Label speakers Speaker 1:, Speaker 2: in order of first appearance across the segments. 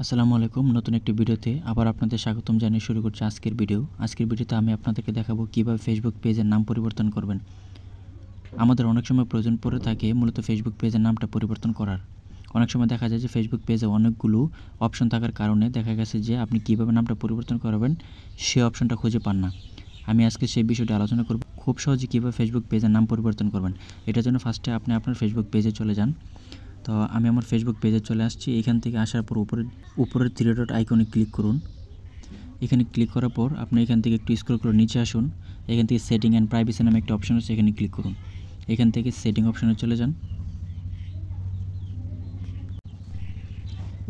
Speaker 1: আসসালামু আলাইকুম। নতুন একটি ভিডিওতে আবার আপনাদের স্বাগতম জানিয়ে শুরু করছি আজকের ভিডিও। আজকের ভিডিওতে আমি আপনাদেরকে দেখাবো কিভাবে ফেসবুক পেজের নাম পরিবর্তন করবেন। আমাদের অনেক সময় প্রয়োজন পড়ে থাকে মূলত ফেসবুক পেজের নামটা পরিবর্তন করার। অনেক সময় দেখা যায় যে ফেসবুক পেজে অনেকগুলো অপশন থাকার কারণে দেখা গেছে যে আপনি কিভাবে নামটা পরিবর্তন করবেন সেই অপশনটা খুঁজে পান না। আমি আজকে সেই বিষয়টি আলোচনা করব। খুব সহজে কীভাবে ফেসবুক পেজের নাম পরিবর্তন করবেন। এটার জন্য ফার্স্টে আপনি আপনার ফেসবুক পেজে চলে যান। তো আমি আমার ফেসবুক পেজে চলে আসছি। এখান থেকে আসার পর উপরের থ্রি ডট আইকনে ক্লিক করুন। এখানে ক্লিক করার পর আপনি এখান থেকে একটু স্ক্রল করে নিচে আসুন। এখান থেকে সেটিং অ্যান্ড প্রাইভেসি নামে একটা অপশন আছে, এখানে ক্লিক করুন। এখান থেকে সেটিং অপশনে চলে যান।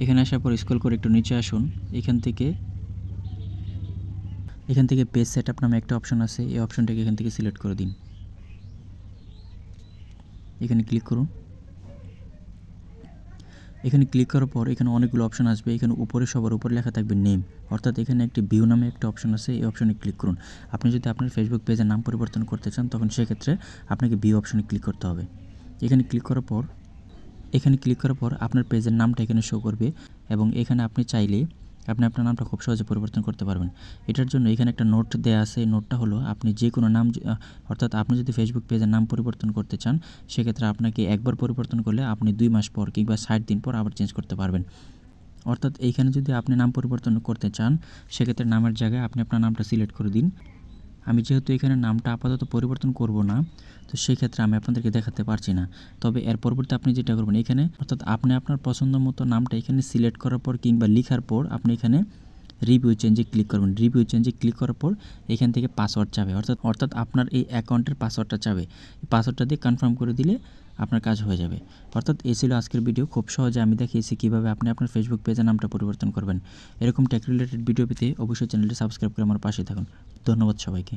Speaker 1: এখানে আসার পর স্ক্রল করে একটু নিচে আসুন। এখান থেকে পেজ সেটআপ নামে একটা অপশন আছে, এই অপশনটাকে এখান থেকে সিলেক্ট করে দিন। এখানে ক্লিক করুন। এখানে ক্লিক করার পর এখানে অনেকগুলো অপশন আসবে। এখানে উপরে সবার উপরে লেখা থাকবে নেম, অর্থাৎ এখানে একটি ভিউ নামে একটা অপশন আছে, এই অপশনে ক্লিক করুন। আপনি যদি আপনার ফেসবুক পেজের নাম পরিবর্তন করতে চান তখন সেক্ষেত্রে আপনাকে ভিউ অপশনে ক্লিক করতে হবে। এখানে ক্লিক করার পর আপনার পেজের নামটা এখানে শো করবে এবং এখানে আপনি চাইলে আপনি আপনার নামটা খুব সহজে পরিবর্তন করতে পারবেন। এটার জন্য এখানে একটা নোট দেওয়া আছে। এই নোটটা হলো আপনি যে কোনো নাম অর্থাৎ আপনি যদি ফেসবুক পেজের নাম পরিবর্তন করতে চান সেক্ষেত্রে আপনাকে একবার পরিবর্তন করলে আপনি 2 মাস পর কিংবা 60 দিন পর আবার চেঞ্জ করতে পারবেন। অর্থাৎ এইখানে যদি আপনি নাম পরিবর্তন করতে চান সেক্ষেত্রে নামের জায়গায় আপনি আপনার নামটা সিলেক্ট করে দিন। আমি যেহেতু এখানে নামটা আপাতত পরিবর্তন করব না, তো সেই ক্ষেত্রে আমি আপনাদেরকে দেখাতে পারছি না। তবে এর পরবর্তী আপনি যেটা করবেন এখানে অর্থাৎ আপনি আপনার পছন্দ মতো নামটা এখানে সিলেক্ট করার পর কিংবা লেখার পর আপনি এখানে রিভিউ চেঞ্জে ক্লিক করবেন। রিভিউ চেঞ্জে ক্লিক করার পর এখান থেকে পাসওয়ার্ড চাবে, অর্থাৎ আপনার এই অ্যাকাউন্টের পাসওয়ার্ডটা চাবে। এই পাসওয়ার্ডটা দিয়ে কনফার্ম করে দিলে আপনার কাজ হয়ে যাবে। অর্থাৎ এই ছিল আজকের ভিডিও। খুব সহজে আমি দেখিয়েছি কীভাবে আপনি আপনার ফেসবুক পেজের নামটা পরিবর্তন করবেন। এরকম টেক রিলেটেড ভিডিও পেতে অবশ্যই চ্যানেলটি সাবস্ক্রাইব করে আমার পাশে থাকুন। ধন্যবাদ সবাইকে।